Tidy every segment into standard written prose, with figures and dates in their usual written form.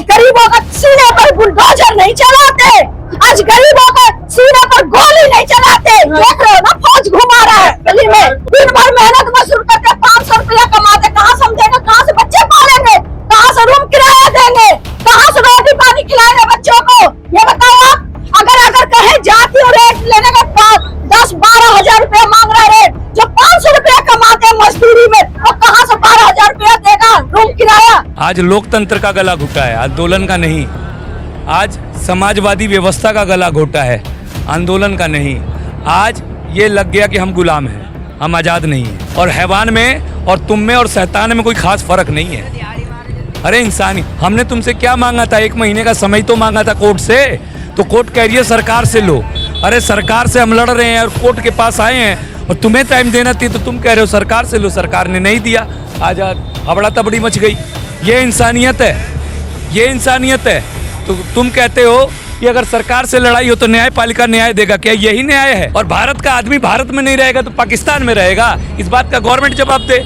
आज गरीबों का सीने पर बुलडोजर नहीं चलाते, आज गरीबों का सीने पर गोली नहीं चलाते। देख रहे हो ना, फौज घुमा रहा है गली में, दिन भर मेहनत मजदूर करके 500 रुपया कमाते, कहाँ से हम देंगे, कहाँ से बच्चे पालेंगे, कहाँ से रूम किराया देंगे, कहाँ से रोटी पानी खिलाएंगे बच्चों को। ये बताओ आप, अगर कहे जाती और रेट लेने का 10-12 हजार रुपया मांग रहा है, जो 500 रुपया कमाते हैं मजदूरी में, तो कहाँ से 12 हजार रुपया देगा रूम किराया। आज लोकतंत्र का गला घुटा है, आंदोलन का नहीं। आज समाजवादी व्यवस्था का गला घोटा है, आंदोलन का नहीं। आज ये लग गया कि हम गुलाम हैं, हम आज़ाद नहीं हैं। और हैवान में और तुम में और शैतान में कोई खास फर्क नहीं है। अरे इंसानी, हमने तुमसे क्या मांगा था? 1 महीने का समय तो मांगा था कोर्ट से, तो कोर्ट कह रही है सरकार से लो। अरे सरकार से हम लड़ रहे हैं और कोर्ट के पास आए हैं, और तुम्हें टाइम देना थी तो तुम कह रहे हो सरकार से लो। सरकार ने नहीं दिया, आज हबड़ा तबड़ी मच गई। ये इंसानियत है, ये इंसानियत है। तो तुम कहते हो कि अगर सरकार से लड़ाई हो तो न्यायपालिका न्याय देगा, क्या यही न्याय है? और भारत का आदमी भारत में नहीं रहेगा तो पाकिस्तान में रहेगा, इस बात का गवर्नमेंट जवाब दे।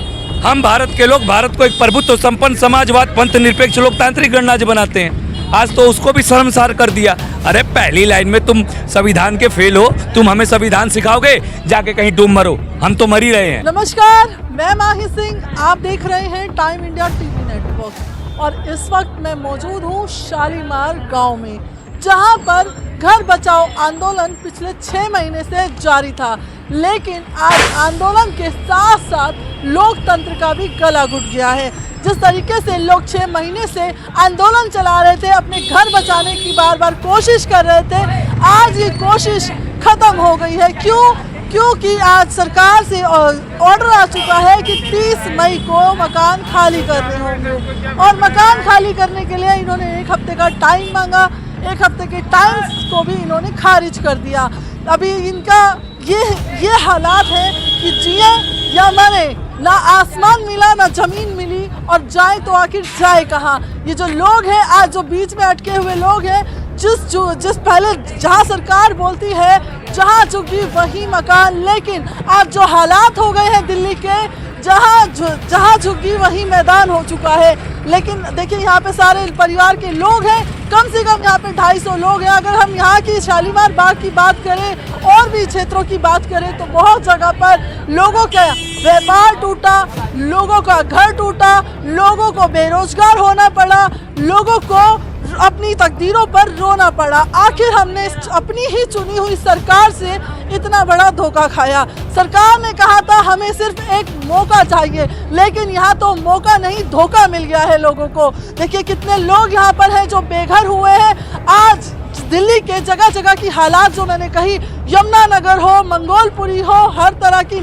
हम भारत के लोग भारत को एक प्रभुत्व संपन्न समाजवाद पंथ निरपेक्ष लोकतांत्रिक गणराज्य बनाते हैं। आज तो उसको भी शर्मसार कर दिया। अरे पहली लाइन में तुम संविधान के फेल हो, तुम हमें संविधान सिखाओगे? जाके कहीं डूब मरो, हम तो मर ही रहे हैं। नमस्कार, मैं माही सिंह, आप देख रहे हैं टाइम इंडिया टीवी नेटवर्क, और इस वक्त मैं मौजूद हूँ शालीमार गांव में, जहां पर घर बचाओ आंदोलन पिछले 6 महीने से जारी था। लेकिन आज आंदोलन के साथ साथ लोकतंत्र का भी गला घुट गया है। जिस तरीके से लोग 6 महीने से आंदोलन चला रहे थे, अपने घर बचाने की बार बार कोशिश कर रहे थे, आज ये कोशिश खत्म हो गई है। क्योंकि आज सरकार से ऑर्डर आ चुका है कि 30 मई को मकान खाली करने होंगे, और मकान खाली करने के लिए इन्होंने 1 हफ्ते का टाइम मांगा। 1 हफ्ते के टाइम को भी इन्होंने खारिज कर दिया। अभी इनका ये हालात है कि जिए या मरे, ना आसमान मिला ना जमीन मिली, और जाए तो आखिर जाए कहाँ। ये जो लोग हैं आज, जो बीच में अटके हुए लोग हैं, जिस पहले जहाँ सरकार बोलती है जहाँ झुकी वही मकान, लेकिन आज जो हालात हो गए हैं दिल्ली के, जहाँ झुकी वही मैदान हो चुका है। लेकिन देखिए, यहाँ पे सारे परिवार के लोग हैं, कम से कम यहाँ पे 250 लोग हैं। अगर हम यहाँ की शालीमार बाग की बात करें और भी क्षेत्रों की बात करें तो बहुत जगह पर लोगों का व्यापार टूटा, लोगों का घर टूटा, लोगों को बेरोजगार होना पड़ा, लोगों को अपनी तकदीरों पर रोना पड़ा। आखिर हमने अपनी ही चुनी हुई सरकार से इतना बड़ा धोखा खाया। सरकार ने कहा था हमें सिर्फ एक मौका चाहिए, लेकिन यहाँ तो मौका नहीं, धोखा मिल गया है लोगों को। देखिए कितने लोग यहाँ पर हैं जो बेघर हुए हैं। आज दिल्ली के जगह जगह की हालात जो मैंने कही, यमुना नगर हो, मंगोलपुरी हो, हर तरह की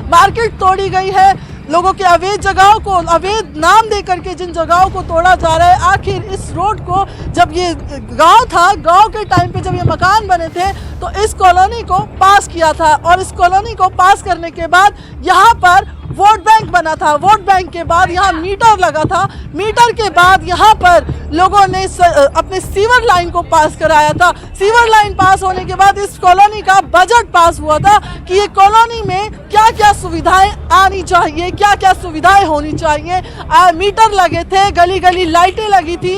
मार्केट तोड़ी गई है। लोगों के अवैध जगहों को, अवैध नाम दे करके जिन जगहों को तोड़ा जा रहा है। आखिर इस रोड को, जब ये गांव था, गांव के टाइम पे जब ये मकान बने थे तो इस कॉलोनी को पास किया था, और इस कॉलोनी को पास करने के बाद यहाँ पर वोट बैंक बना था। वोट बैंक के बाद यहाँ मीटर लगा था। मीटर के बाद यहाँ पर लोगों ने अपने सीवर लाइन को पास कराया था। सीवर लाइन पास होने के बाद इस कॉलोनी का बजट पास हुआ था कि ये कॉलोनी में क्या क्या सुविधाएं आनी चाहिए, क्या क्या सुविधाएं होनी चाहिए। मीटर लगे थे, गली गली लाइटें लगी थी,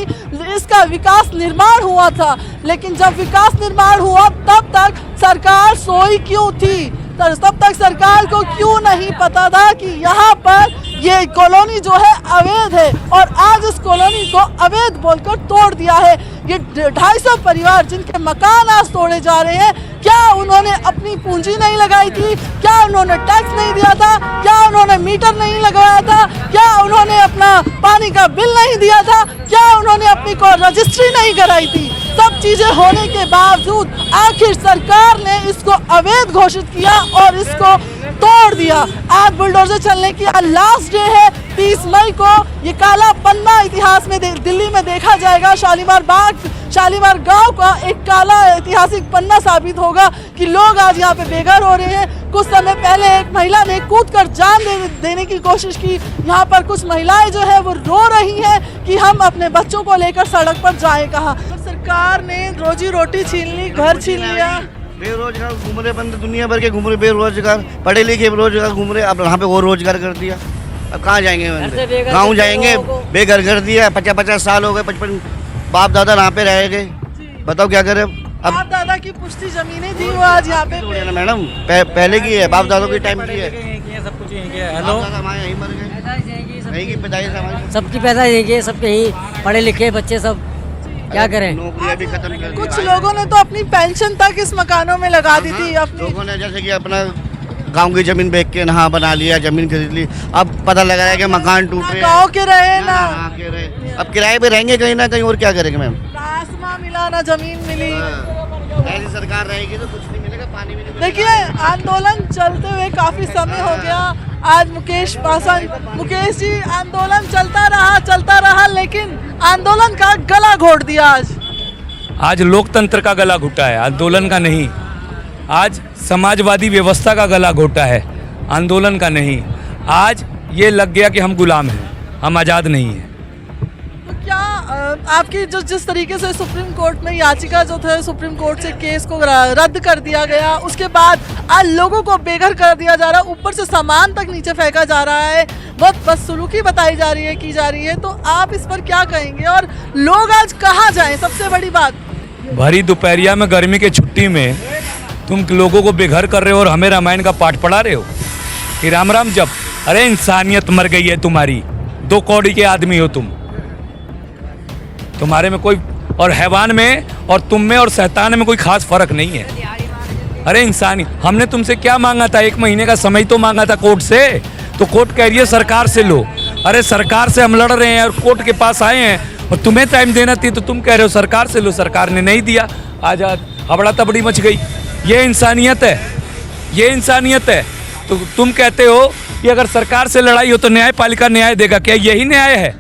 इसका विकास निर्माण हुआ था। लेकिन जब विकास निर्माण हुआ तब तक सरकार सोई क्यों थी? तब तक सरकार को क्यों नहीं पता था कि यहाँ पर ये कॉलोनी जो है अवैध है, और आज इस कॉलोनी को अवैध बोलकर तोड़ दिया है। ये 250 परिवार जिनके मकान आज तोड़े जा रहे हैं, क्या उन्होंने अपनी पूंजी नहीं लगाई थी? क्या उन्होंने टैक्स नहीं दिया था? क्या उन्होंने मीटर नहीं लगाया था? क्या उन्होंने अपना पानी का बिल नहीं दिया था? क्या उन्होंने अपनी को रजिस्ट्री नहीं कराई थी? सब चीजें होने के बावजूद आखिर सरकार ने इसको अवैध घोषित किया और इसको तोड़ दिया। आज बुलडोजर चलने की लास्ट डे है, 30 मई को ये काला पन्ना इतिहास में दिल्ली में देखा जाएगा। शालीमार गांव का एक काला ऐतिहासिक पन्ना साबित होगा कि लोग आज यहाँ पे बेघर हो रहे हैं। कुछ समय पहले एक महिला ने कूदकर जान देने की कोशिश की। यहाँ पर कुछ महिलाएं जो है वो रो रही हैं कि हम अपने बच्चों को लेकर सड़क पर जाएं कहाँ। सरकार ने रोजी रोटी छीन ली, घर छीन लिया। बेरोजगार घूम रहे बंदे, दुनिया भर के घूम रहे बेरोजगार, पढ़े लिखे बेरोजगार घूम रहे। अब यहाँ पे और रोजगार कर दिया। अब कहाँ जाएंगे से बंदे? बेघर गाँव करके जाएंगे, लोगों को- बेघर कर दिया, 50-50 साल हो गए, 55 बाप दादा यहाँ पे रह गए, बताओ क्या करें अब? बाप दादा की पुश्ती जमीनें थी वो आज यहाँ पे थोड़ी है ना मैडम, पहले की है, बाप दादा की टाइम की है। सब कुछ यहीं के है। बाप हेलो दादा हमारे यहीं मर गए, यहीं की पिताई से हमारी सबकी पैसा यहीं के, सब कहीं पढ़े लिखे बच्चे सब क्या करें। नौकरियां भी खत्म कर दी। कुछ लोगों ने तो अपनी पेंशन तक इस मकानों में लगा दी थी अपनी। लोगों ने जैसे कि अपना गांव की जमीन बेच के नहा बना लिया, जमीन खरीद ली, अब पता लगा है कि मकान टूट ना रहे गाँव के रहे ना हाँ, के रहे। अब किराए पे रहेंगे कहीं ना कहीं, और क्या करेंगे मैम? आसमां मिला ना जमीन मिली। ऐसी सरकार रहेगी तो कुछ नहीं मिलेगा, पानी भी नहीं मिलेगा। देखिए आंदोलन चलते हुए काफी समय हो गया। आज मुकेश जी आंदोलन चलता रहा लेकिन आंदोलन का गला घोट दिया आज लोकतंत्र का गला घुटा है, आंदोलन का नहीं। आज समाजवादी व्यवस्था का गला घोटा है, आंदोलन का नहीं। आज ये लग गया कि हम गुलाम हैं, हम आज़ाद नहीं हैं। तो क्या आपकी जो जिस तरीके से सुप्रीम कोर्ट में याचिका जो थे, सुप्रीम कोर्ट से केस को रद्द कर दिया गया, उसके बाद आज लोगों को बेघर कर दिया जा रहा है, ऊपर से सामान तक नीचे फेंका जा रहा है, बहुत बदसलूकी बताई जा रही है, की जा रही है, तो आप इस पर क्या कहेंगे और लोग आज कहाँ जाएं? सबसे बड़ी बात भरी दोपहरिया में गर्मी की छुट्टी में तुम लोगों को बेघर कर रहे हो और हमें रामायण का पाठ पढ़ा रहे हो कि राम राम जप। अरे इंसानियत मर गई है तुम्हारी, 2 कौड़ी के आदमी हो तुम। तुम्हारे में कोई और हैवान में और तुम में और शैतान में कोई खास फर्क नहीं है। अरे इंसानी, हमने तुमसे क्या मांगा था? 1 महीने का समय तो मांगा था कोर्ट से, तो कोर्ट कह रही है सरकार से लो। अरे सरकार से हम लड़ रहे हैं और कोर्ट के पास आए हैं और तुम्हें टाइम देना थी तो तुम कह रहे हो सरकार से लो, सरकार ने नहीं दिया। आज हबड़ा तबड़ी मच गई। ये इंसानियत है, ये इंसानियत है। तो तुम कहते हो कि अगर सरकार से लड़ाई हो तो न्यायपालिका न्याय देगा, क्या यही न्याय है?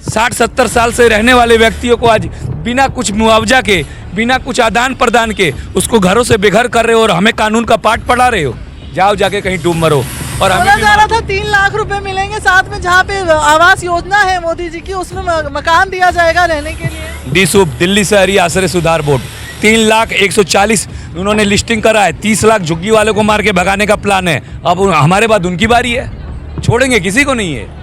60-70 साल से रहने वाले व्यक्तियों को आज बिना कुछ मुआवजा के, बिना कुछ आदान प्रदान के उसको घरों से बेघर कर रहे हो और हमें कानून का पाठ पढ़ा रहे हो। जाओ जाके कहीं डूब मरो। और बोला जा रहा था 3 लाख रुपए मिलेंगे, साथ में जहाँ पे आवास योजना है मोदी जी की, उसमें मकान दिया जाएगा रहने के लिए। डीसूप, दिल्ली शहरी आश्रय सुधार बोर्ड, 3,140 उन्होंने लिस्टिंग करा है। 30 लाख झुग्गी वालों को मार के भगाने का प्लान है। अब हमारे बाद उनकी बारी है, छोड़ेंगे किसी को नहीं है।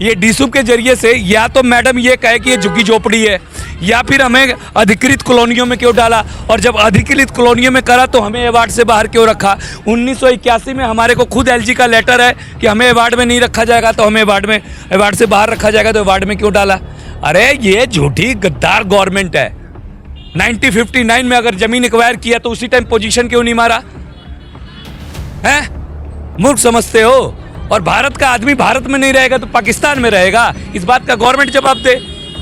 ये डीसूप के जरिए से या तो मैडम ये कहे कि ये झुग्गी झोपड़ी है, या फिर हमें अधिकृत कॉलोनियों में क्यों डाला, और जब अधिकृत कॉलोनियों में करा तो हमें अवार्ड से बाहर क्यों रखा। 1981 में हमारे को खुद एलजी का लेटर है कि हमें अवार्ड में नहीं रखा जाएगा, तो हमें अवार्ड से बाहर रखा जाएगा, तो अवार्ड में क्यों डाला। अरे ये झूठी गद्दार गवर्नमेंट है। 1959 में अगर जमीन एक्वायर किया तो उसी टाइम पोजीशन क्यों नहीं मारा है? मूर्ख समझते हो। और भारत का आदमी भारत में नहीं रहेगा तो पाकिस्तान में रहेगा, इस बात का गवर्नमेंट जवाब दे।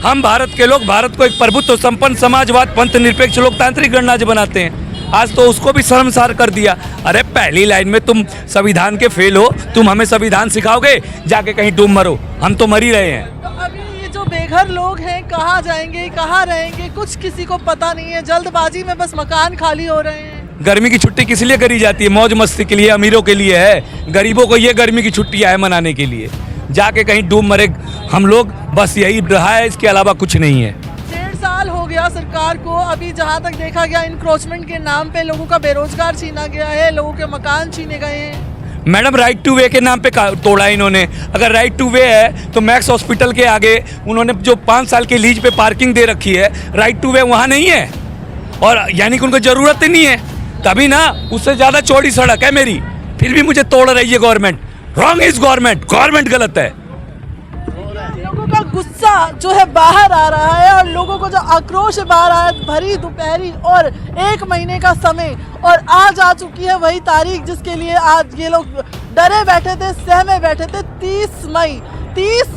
हम भारत के लोग भारत को एक प्रभुत्व संपन्न समाजवाद पंथ निरपेक्ष लोकतांत्रिक गणराज्य बनाते हैं। आज तो उसको भी शर्मसार कर दिया। अरे पहली लाइन में तुम संविधान के फेल हो, तुम हमें संविधान सिखाओगे? जाके कहीं डूब मरो, हम तो मर ही रहे हैं। तो अभी ये जो बेघर लोग हैं कहाँ जाएंगे, कहाँ रहेंगे, कुछ किसी को पता नहीं है। जल्दबाजी में बस मकान खाली हो रहे हैं। गर्मी की छुट्टी किस लिए करी जाती है? मौज मस्ती के लिए, अमीरों के लिए है। गरीबों को ये गर्मी की छुट्टियां है मनाने के लिए। जाके कहीं डूब मरे हम लोग, बस यही रहा है, इसके अलावा कुछ नहीं है। 1.5 साल हो गया सरकार को। अभी जहाँ तक देखा गया इंक्रोचमेंट के नाम पे लोगों का बेरोजगार छीना गया है, लोगों के मकान छीने गए हैं। मैडम राइट टू वे के नाम पे तोड़ा इन्होंने। अगर राइट टू वे है तो मैक्स हॉस्पिटल के आगे उन्होंने जो 5 साल के लीज पे पार्किंग दे रखी है, राइट टू वे वहाँ नहीं है, और यानी कि उनको जरूरत ही नहीं है। तभी ना उससे ज्यादा चौड़ी सड़क है मेरी, फिर भी मुझे तोड़ रही है गवर्नमेंट। रॉन्ग इज गवर्नमेंट गलत है। लोगों का गुस्सा जो है बाहर आ रहा है और लोगों को जो आक्रोश है बाहर आ रहा है। भरी दोपहरी और 1 महीने का समय, और आज आ चुकी है वही तारीख जिसके लिए आज ये लोग डरे बैठे थे, सहमे बैठे थे। 30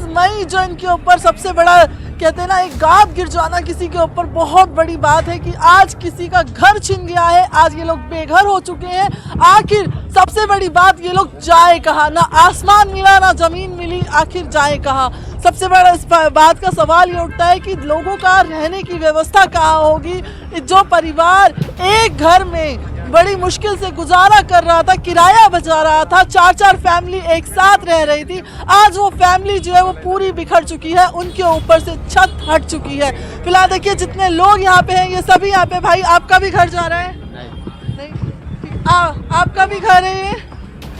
मई जो इनके ऊपर सबसे बड़ा कहते हैं ना, एक गाद गिर जाना किसी के ऊपर बहुत बड़ी बात है कि आज किसी का घर छिन गया है, आज ये लोग बेघर हो चुके हैं। आखिर सबसे बड़ी बात, ये लोग जाए कहाँ? ना आसमान मिला ना जमीन मिली, आखिर जाए कहाँ? सबसे बड़ा इस बात का सवाल ये उठता है कि लोगों का रहने की व्यवस्था कहाँ होगी। जो परिवार एक घर में बड़ी मुश्किल से गुजारा कर रहा था, किराया बचा रहा था, 4-4 फैमिली एक साथ रह रही थी, आज वो फैमिली जो है वो पूरी बिखर चुकी है, उनके ऊपर से छत हट चुकी है। फिलहाल देखिए जितने लोग यहाँ पे हैं ये सभी यहाँ पे। भाई आपका भी घर जा रहा है? नहीं। आपका भी घर है ये?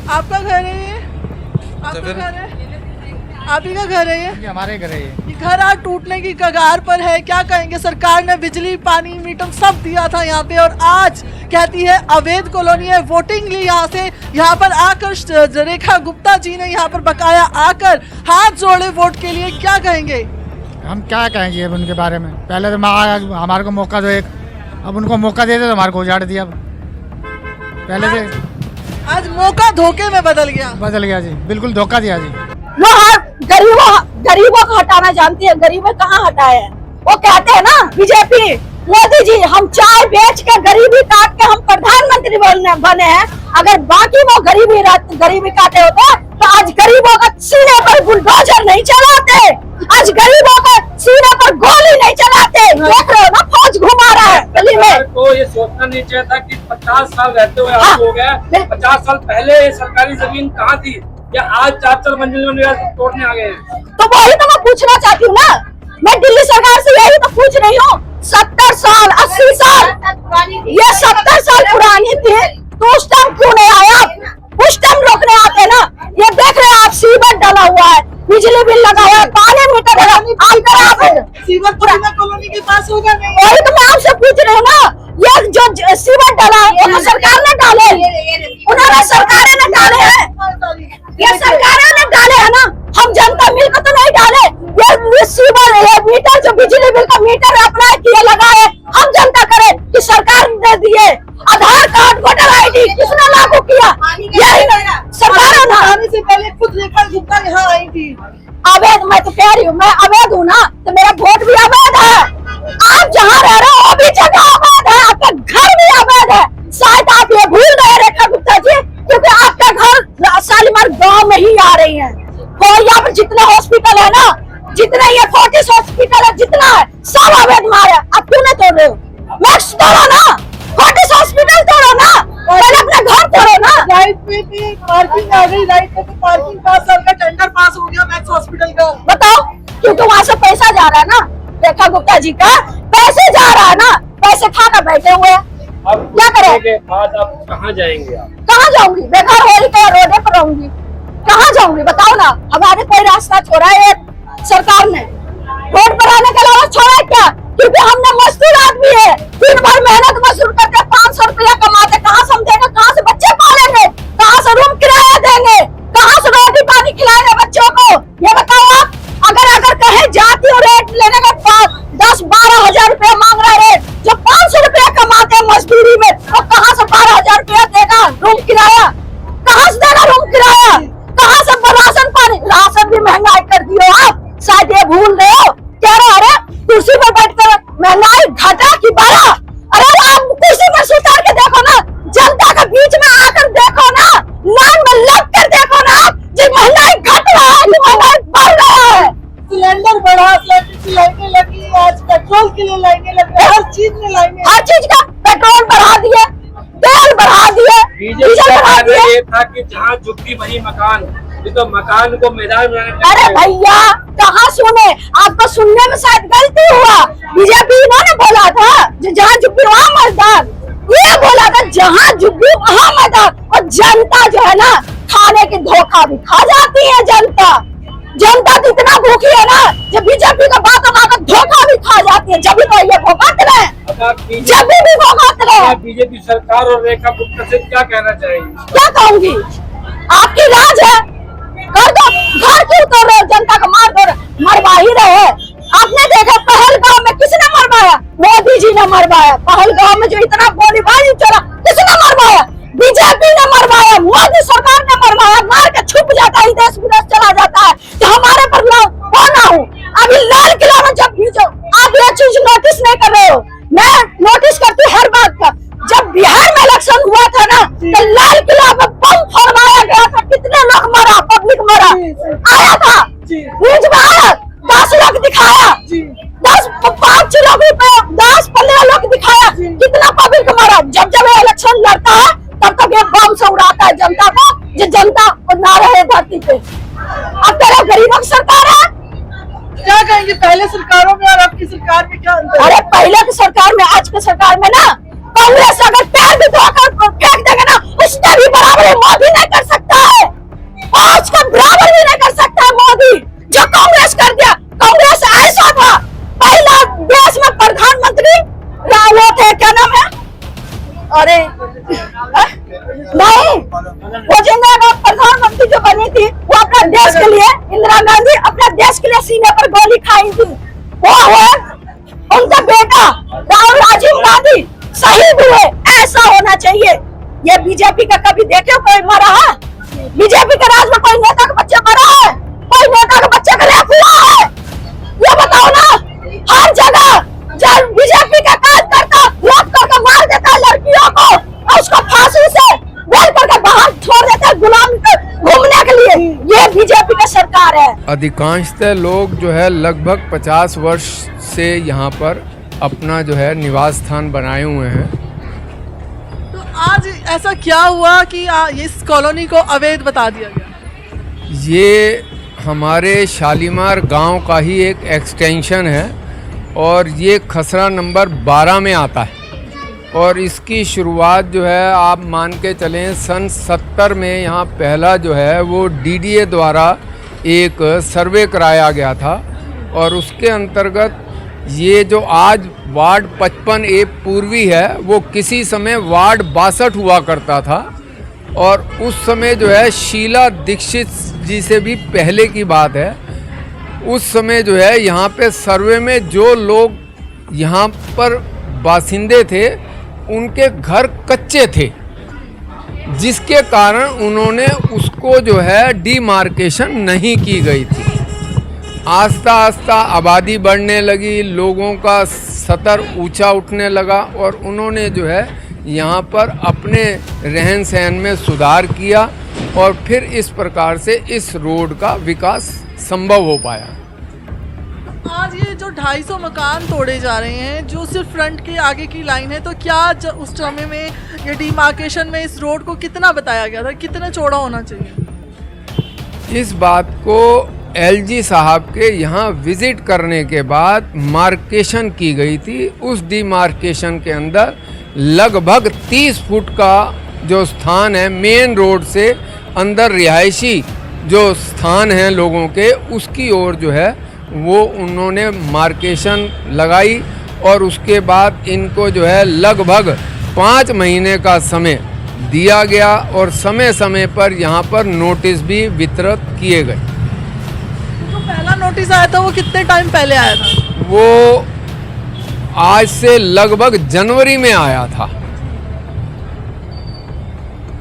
आपका घर है ये? आपका घर है? आप ही का घर है ये? हमारे घर है ये। घर आज टूटने की कगार पर है, क्या कहेंगे? सरकार ने बिजली पानी मीटर सब दिया था यहाँ पे और आज कहती है अवैध कॉलोनी है, वोटिंग ली यहाँ से। यहाँ पर आकर रेखा गुप्ता जी ने यहाँ पर बकाया आकर हाथ जोड़े वोट के लिए, क्या कहेंगे? हम क्या कहेंगे अब उनके बारे में? पहले तो हमारे को मौका दो एक, अब उनको मौका दे दे तो हमारे को उजाड़ दिया। पहले से आज मौका धोखे में बदल गया जी, बिल्कुल धोखा दिया जी। वो गरीबों को हटाना जानती है, गरीबों कहाँ हटाए हैं? वो कहते हैं ना बीजेपी, मोदी जी हम चाय बेच के गरीबी काट के हम प्रधानमंत्री बने हैं। अगर बाकी वो गरीबी काटे होते तो आज गरीबों का सीने पर बुलडोजर नहीं चलाते, आज गरीबों का सीने पर गोली नहीं चलाते। देख रहे हो ना, फौज घुमा रहा है गली में। तो ये सोचना नहीं चाहिए था कि 50 साल रहते हुए आज हो गया। 50 साल पहले सरकारी जमीन कहाँ थी, या आज 4 मंजिलों तोड़ने आ गए हैं? तो वही तो मैं पूछना चाहती हूँ ना, मैं दिल्ली सरकार से यही तो पूछ रही हूँ। 70 साल 80 साल ये 70 साल पुरानी थी, तो उस टाइम क्यों नहीं आया? उस टाइम रोकने आते ना। ये देख रहे हैं आप, सीवर डाला हुआ है, बिजली बिल लगा हुआ है, पानी मीटर सीवर कॉलोनी के पास होगा नहीं? वही तो मैं आपसे पूछ रही हूँ ना, ये जो सीवर डाला है वो तो सरकार ने डाले, उन्होंने सरकारें ने डाले हैं, ये सरकारों ने डाले है ना, हम जनता मिलकर तो नहीं डाले। ये सीवर मीटर जो बिजली बिल का मीटर अप्लाई किए लगा है, हम जनता करें कि सरकार ने दिए। आधार कार्ड वोटर ID किसने लागू किया? यही सरकारों ने। आने से पहले खुद रेखा गुप्ता यहाँ आई थी। अवैध, मैं तो कह रही हूँ, मैं अवैध हूँ ना, तो मेरा वोट भी अवैध है। आप जहाँ रह रहे हो वो भी जगह अवैध है, आपका घर भी अवैध है। शायद आप ये भूल गए रेखा गुप्ता जी, क्योंकि आपका घर शालीमार गांव में ही आ रही है। और यहाँ पर जितने हॉस्पिटल है ना, जितने ये फोर्टिस हॉस्पिटल है, जितना है सब अवैध मारे। आप क्यों नहीं तोड़ रहे हो? मैक्स तोड़ो ना, फोर्टिस हॉस्पिटल तोड़ो ना, पहले अपना घर तोड़ो ना। लाइट पे पार्किंग आ गई, लाइट पे पार्किंग 5 साल का टेंडर पास हो गया मैक्स हॉस्पिटल का। बताओ, क्योंकि वहाँ से पैसा जा रहा है ना, रेखा गुप्ता जी का पैसे जा रहा है ना, पैसे खाकर बैठे हुए हैं। अब क्या करें? के बाद आप कहाँ जाएंगे? आप कहाँ जाऊंगी? बेकार हो रही तो रोडे पर रहूंगी, कहाँ जाऊंगी बताओ ना? हमारे कोई रास्ता छोड़ा है सरकार ने? रोड पर आने के अलावा छोड़ा है क्या? क्योंकि हमने मजदूर आदमी है, दिन भर मेहनत मजदूर करके 500 रुपया कमाते, कहाँ से हम देंगे? कहाँ से बच्चे पालेंगे? कहाँ से रूम किराया देंगे? कहाँ से रोटी पानी खिलाएंगे बच्चों को? ये बताओ आप। अगर कहे जाती हो रेट लेने के बाद 10-12 हजार रुपया मांग रहा है, जो 500 रुपया कमाते हैं मजदूरी में, तो कहाँ से 12 हजार रुपया देगा रूम किराया? कहाँ से देगा रूम किराया? कहाँ से राशन पानी? राशन भी महंगाई कर दिए आप, शायद ये भूल रहे हो। कह रहे अरे कुर्सी पर बैठकर महंगाई घटा कि बढ़ा? अरे आप कुर्सी पर सुतार के देखो ना, जनता के बीच में आकर देखो ना, लाइन में लग कर देखो ना आप, जो महंगाई घट रहा है कि महंगाई बढ़ रहा है। सिलेंडर बढ़ा, सिलेंडर की लाइनें लगी, आज पेट्रोल के लिए लाइनें लग रही है, हर चीज में लाइनें। हर चीज का पेट्रोल बढ़ा दिए, तेल बढ़ा दिए, डीजल बढ़ा दिए। ये था कि जहाँ झुग्गी वही मकान, ये तो मकान को मैदान बनाने। अरे भैया कहाँ सुने, आपको सुनने में शायद गलती हुआ। बीजेपी इन्होंने बोला था जहाँ झुग्गी वहाँ मैदान, ये बोला था जहाँ झुग्गी वहाँ मैदान। और जनता जो है ना, खाने की धोखा भी खा जाती है जनता। जनता तो इतना भूखी है ना, जब बीजेपी का बात होगा धोखा भी खा जाती है। जब भी तो ये भोगाते रहे, जब भी भोगाते रहे। बीजेपी सरकार और रेखा गुप्ता से क्या कहना चाहेंगे? क्या कहूंगी, आपकी राज है, कर दो। घर क्यों तोड़ रहे हो? जनता को मार दो, मरवा ही रहे। आपने देखा पहलगाम में किसने मरवाया? मोदी जी ने मरवाया। पहलगाम में जो इतना गोलीबारी चला, किसने मरवाया? बीजेपी ने मरवाया, मोदी सरकार ने मरवाया। मार के छुप जाता है, देश विदेश चला जाता है कि हमारे पर होना हो। अभी लाल किला में जब भी आप ये चीज नोटिस नहीं कर रहे हो, मैं नोटिस करती हूँ हर बात का। जब बिहार में इलेक्शन हुआ था ना, तो लाल किला में बम फरमाया गया था, कितने लोग मरा, पब्लिक मरा, आया था न्यूज में आया, 10 लोग दिखाया, 5 लोग 10-15 लोग दिखाया, कितना पब्लिक मरा। जब इलेक्शन लड़ता है तब तक ये बम से उड़ाता है जनता को, जो जनता ना रहे धरती पे। अब तेरे गरीबों की सरकार है। क्या कहेंगे पहले सरकारों में और आपकी सरकार में क्या अंतर? अरे पहले की सरकार में आज की सरकार में ना, कांग्रेस अगर पैर भी धोकर फेंक देगा ना, उसका भी बराबरी मोदी नहीं कर सकता है। आज का बराबर आई थी, वो हुए उनका बेटा राजीव गांधी शहीद हुए। ऐसा होना चाहिए। ये बीजेपी का कभी देखे कोई मरा है? बीजेपी के राज में कोई नेता का बच्चा मरा है? कोई नेता का बच्चे का रेप हुआ है? ये बताओ ना। हर जगह जब बीजेपी का कार्यकर्ता लॉक करके मार देता है लड़कियों को और उसको फांसी से बेल करके बाहर छोड़ देता है गुलाम घूमने के लिए। ये बीजेपी का सरकार है। अधिकांशतः लोग जो है लगभग 50 वर्ष से यहाँ पर अपना जो है निवास स्थान बनाए हुए हैं। तो आज ऐसा क्या हुआ कि इस कॉलोनी को अवैध बता दिया गया? ये हमारे शालीमार गांव का ही एक एक्सटेंशन है और ये खसरा नंबर 12 में आता है। और इसकी शुरुआत जो है आप मान के चलें सन 70 में यहाँ पहला जो है वो डीडीए द्वारा एक सर्वे कराया गया था और उसके अंतर्गत ये जो आज वार्ड 55A पूर्वी है वो किसी समय वार्ड 62 हुआ करता था। और उस समय जो है शीला दीक्षित जी से भी पहले की बात है। उस समय जो है यहाँ पे सर्वे में जो लोग यहाँ पर बासिंदे थे उनके घर कच्चे थे, जिसके कारण उन्होंने उसको जो है डीमार्केशन नहीं की गई थी। आस्ता आस्ता आबादी बढ़ने लगी, लोगों का स्तर ऊंचा उठने लगा और उन्होंने जो है यहाँ पर अपने रहन सहन में सुधार किया और फिर इस प्रकार से इस रोड का विकास संभव हो पाया। आज ये जो 250 मकान तोड़े जा रहे हैं जो सिर्फ फ्रंट के आगे की लाइन है, तो क्या उस समय में ये डिमार्केशन में इस रोड को कितना बताया गया था, कितना चौड़ा होना चाहिए? इस बात को एलजी साहब के यहाँ विजिट करने के बाद मार्केशन की गई थी। उस डिमार्केशन के अंदर लगभग 30 फुट का जो स्थान है मेन रोड से अंदर रिहायशी जो स्थान है लोगों के, उसकी ओर जो है वो उन्होंने मार्केशन लगाई और उसके बाद इनको जो है लगभग 5 महीने का समय दिया गया और समय समय पर यहाँ पर नोटिस भी वितरित किए गए। जो पहला नोटिस आया था वो कितने टाइम पहले आया था? वो आज से लगभग जनवरी में आया था।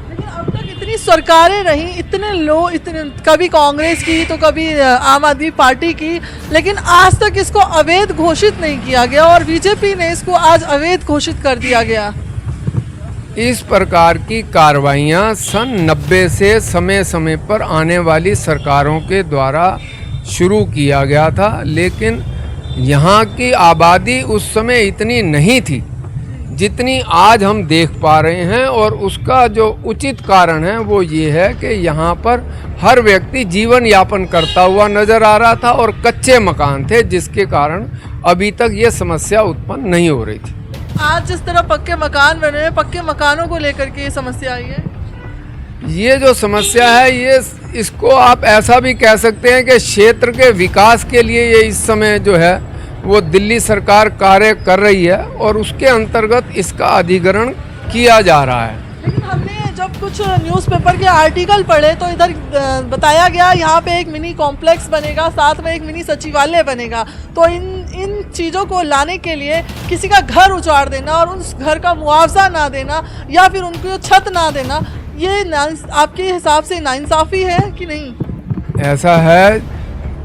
लेकिन अब तक इतनी सरकारें रही, इतने लोग, इतने कभी कांग्रेस की तो कभी आम आदमी पार्टी की, लेकिन आज तक इसको अवैध घोषित नहीं किया गया और बीजेपी ने इसको आज अवैध घोषित कर दिया गया। इस प्रकार की कार्रवाइयाँ सन 90 से समय समय पर आने वाली सरकारों के द्वारा शुरू किया गया था, लेकिन यहाँ की आबादी उस समय इतनी नहीं थी जितनी आज हम देख पा रहे हैं। और उसका जो उचित कारण है वो ये है कि यहाँ पर हर व्यक्ति जीवन यापन करता हुआ नज़र आ रहा था और कच्चे मकान थे, जिसके कारण अभी तक ये समस्या उत्पन्न नहीं हो रही थी। आज जिस तरह पक्के मकान बने हैं, पक्के मकानों को लेकर के ये समस्या आई है। ये जो समस्या है ये इसको आप ऐसा भी कह सकते हैं कि क्षेत्र के विकास के लिए ये इस समय जो है वो दिल्ली सरकार कार्य कर रही है और उसके अंतर्गत इसका अधिग्रहण किया जा रहा है। लेकिन हमने जब कुछ न्यूज़पेपर के आर्टिकल पढ़े तो इधर बताया गया यहाँ पे एक मिनी कॉम्प्लेक्स बनेगा, साथ में एक मिनी सचिवालय बनेगा। तो इन चीज़ों को लाने के लिए किसी का घर उजाड़ देना और उस घर का मुआवजा ना देना या फिर उनको छत ना देना, ये आपके हिसाब से नाइंसाफ़ी है कि नहीं? ऐसा है,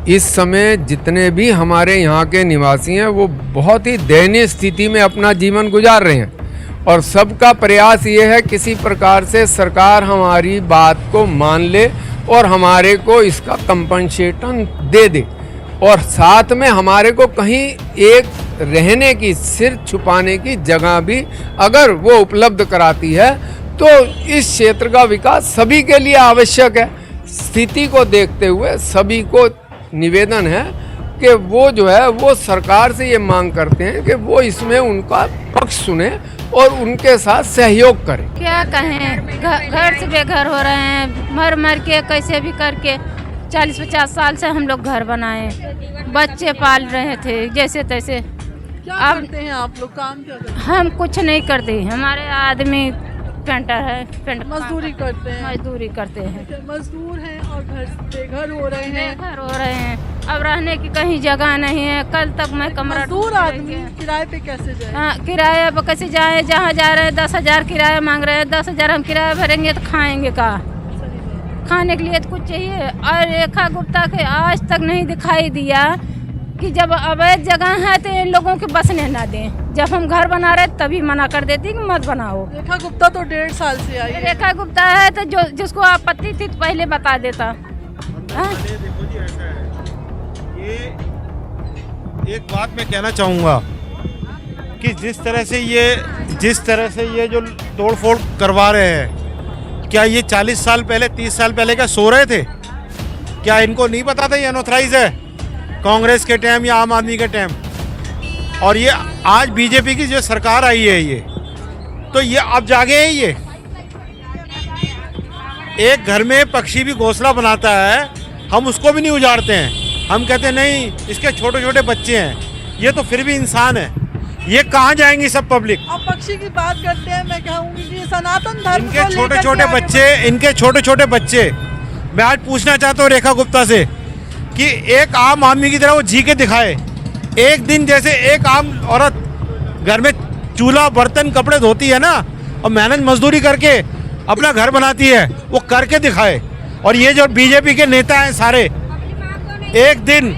इस समय जितने भी हमारे यहाँ के निवासी हैं वो बहुत ही दयनीय स्थिति में अपना जीवन गुजार रहे हैं और सबका प्रयास ये है किसी प्रकार से सरकार हमारी बात को मान ले और हमारे को इसका कंपनसेशन दे दे और साथ में हमारे को कहीं एक रहने की, सिर छुपाने की जगह भी अगर वो उपलब्ध कराती है तो इस क्षेत्र का विकास सभी के लिए आवश्यक है। स्थिति को देखते हुए सभी को निवेदन है कि वो जो है वो सरकार से ये मांग करते हैं कि वो इसमें उनका पक्ष सुने और उनके साथ सहयोग करें। क्या कहें, घर से बेघर हो रहे हैं, मर मर के कैसे भी करके 40-50 साल से हम लोग घर बनाए, बच्चे पाल रहे थे जैसे तैसे। क्या करते हैं आप लोग, काम क्या करते हैं? हम कुछ नहीं करते, हमारे आदमी पेंटर है, पेंट मजदूरी करते हैं। मजदूरी करते हैं, मजदूर हैं और घर बेघर हो रहे हैं। बेघर हो रहे हैं। अब रहने की कहीं जगह नहीं है। कल तक मैं कमरा मजदूर ढूंढ आदमी रही थी। किराए पे कैसे जाए? हाँ, किराया पे कैसे जाए? जहाँ जा रहे हैं 10,000 किराया मांग रहे हैं। 10,000 हम किराया भरेंगे तो खाएंगे का? खाने के लिए तो कुछ चाहिए। और रेखा गुप्ता के आज तक नहीं दिखाई दिया कि जब अवैध जगह है तो इन लोगों के बसने ना दें। जब हम घर बना रहे तभी मना कर देती कि मत बनाओ। रेखा गुप्ता तो 1.5 साल से आई है। रेखा गुप्ता है तो जो जिसको आपत्ति थी तो पहले बता देता। हाँ? देखो जी, ऐसा है, ये एक बात मैं कहना चाहूँगा कि जिस तरह से ये जो तोड़फोड़ करवा रहे हैं, क्या ये 40 साल पहले 30 साल पहले क्या सो रहे थे? क्या इनको नहीं पता था ये अनऑथराइज है कांग्रेस के टाइम या आम आदमी के टाइम? और ये आज बीजेपी की जो सरकार आई है ये तो ये अब जागे हैं। ये एक घर में पक्षी भी घोंसला बनाता है, हम उसको भी नहीं उजाड़ते हैं। हम कहते हैं नहीं, इसके छोटे छोटे बच्चे हैं, ये तो फिर भी इंसान है। ये कहाँ जाएंगी सब पब्लिक? अब पक्षी की बात करते हैं, मैं कहूँगी कि सनातन धर्म इनके को छोटे लेकर छोटे के आगे बच्चे, इनके छोटे छोटे बच्चे, मैं आज पूछना चाहता हूँ रेखा गुप्ता से कि एक आम आदमी की तरह वो जी के दिखाए। एक दिन जैसे एक आम औरत घर में चूल्हा बर्तन कपड़े धोती है ना और मेहनत मजदूरी करके अपना घर बनाती है, वो करके दिखाए। और ये जो बीजेपी के नेता हैं सारे, एक दिन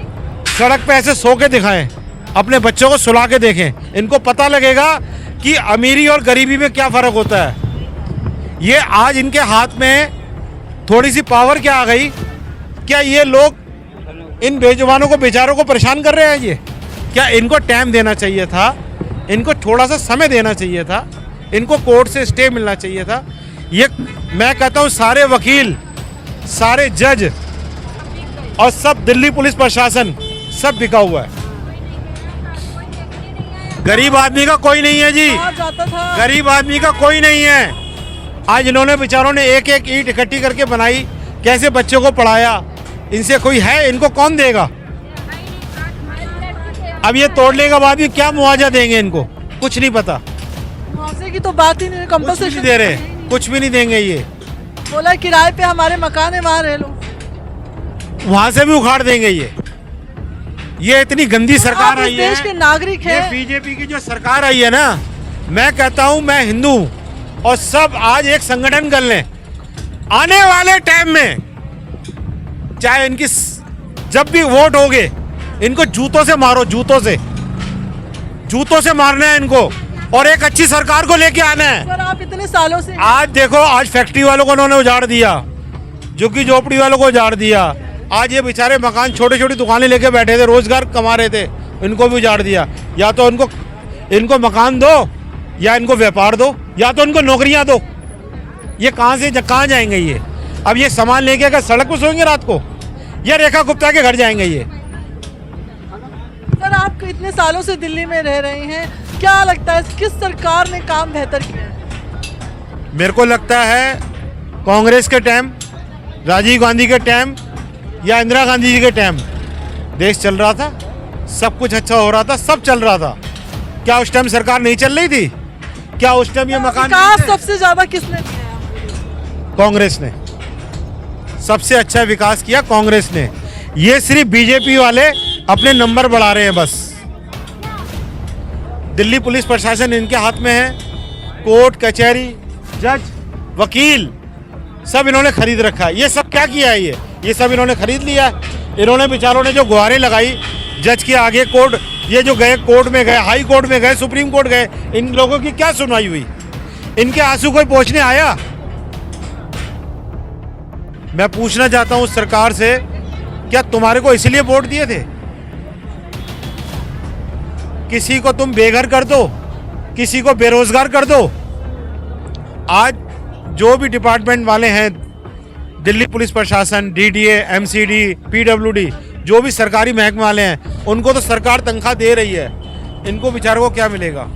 सड़क पे ऐसे सो के दिखाएं, अपने बच्चों को सुला के देखें। इनको पता लगेगा कि अमीरी और गरीबी में क्या फ़र्क होता है। ये आज इनके हाथ में थोड़ी सी पावर क्या आ गई, क्या ये लोग इन बेजुबानों को, बेचारों को परेशान कर रहे हैं? ये क्या इनको टाइम देना चाहिए था? इनको थोड़ा सा समय देना चाहिए था। इनको कोर्ट से स्टे मिलना चाहिए था। ये मैं कहता हूँ सारे वकील, सारे जज और सब दिल्ली पुलिस प्रशासन सब बिका हुआ है। गरीब आदमी का कोई नहीं है जी, कहा जाता था। गरीब आदमी का कोई नहीं है। आज इन्होंने बेचारों ने एक एक ईंट इकट्ठी करके बनाई, कैसे बच्चों को पढ़ाया। इनसे कोई है? इनको कौन देगा? अब ये तोड़ने के बाद भी क्या मुआवजा देंगे इनको? कुछ नहीं पता। मुआवजे की तो बात ही नहीं है, कुछ भी कंपनसेशन नहीं दे रहे, कुछ भी नहीं देंगे। ये बोला किराए पे हमारे मकान है, वहाँ रह लो। वहां से भी उखाड़ देंगे। ये इतनी गंदी सरकार आप इस आई है। देश के नागरिक ये हैं। बीजेपी की जो सरकार आई है ना, मैं कहता हूं मैं हिंदू हूं और सब आज एक संगठन कर लें। आने वाले टाइम में चाहे इनकी जब भी वोट होगे, इनको जूतों से मारो, जूतों से मारना है इनको और एक अच्छी सरकार को लेके आना है। सर आप इतने सालों से आज देखो, आज फैक्ट्री वालों को उन्होंने उजाड़ दिया, झुग्गी झोपड़ी वालों को उजाड़ दिया। आज ये बेचारे मकान, छोटी छोटी दुकानें लेके बैठे थे, रोजगार कमा रहे थे, इनको भी उजाड़ दिया। या तो इनको मकान दो, या इनको व्यापार दो, या तो इनको नौकरियां दो। ये कहाँ जाएंगे? ये अब ये सामान लेके अगर सड़क पर सोएंगे रात को, या रेखा गुप्ता के घर जाएंगे? ये सर आप इतने सालों से दिल्ली में रह रहे हैं, क्या लगता है किस सरकार ने काम बेहतर किया? मेरे को लगता है कांग्रेस के टाइम, राजीव गांधी के टाइम या इंदिरा गांधी जी के टाइम देश चल रहा था, सब कुछ अच्छा हो रहा था, सब चल रहा था। क्या उस टाइम सरकार नहीं चल रही थी? क्या उस टाइम ये मकान विकास नहीं थे? सबसे ज्यादा किसने किया? कांग्रेस ने सबसे अच्छा विकास किया, कांग्रेस ने। ये सिर्फ बीजेपी वाले अपने नंबर बढ़ा रहे हैं बस। दिल्ली पुलिस प्रशासन इनके हाथ में है, कोर्ट कचहरी, जज, वकील सब इन्होंने खरीद रखा है। ये सब क्या किया है? ये सब इन्होंने खरीद लिया है। इन्होंने बेचारों ने जो गुहारें लगाई जज के आगे, कोर्ट, ये जो गए कोर्ट में गए, हाई कोर्ट में गए, सुप्रीम कोर्ट गए, इन लोगों की क्या सुनवाई हुई? इनके आंसू कोई पोंछने आया? मैं पूछना चाहता हूं सरकार से, क्या तुम्हारे को इसलिए वोट दिए थे? किसी को तुम बेघर कर दो, किसी को बेरोजगार कर दो। आज जो भी डिपार्टमेंट वाले हैं, दिल्ली पुलिस प्रशासन, डीडीए, एमसीडी, पीडब्ल्यूडी, जो भी सरकारी महकमे वाले हैं, उनको तो सरकार तनख्वाह दे रही है। इनको बेचारों को क्या मिलेगा?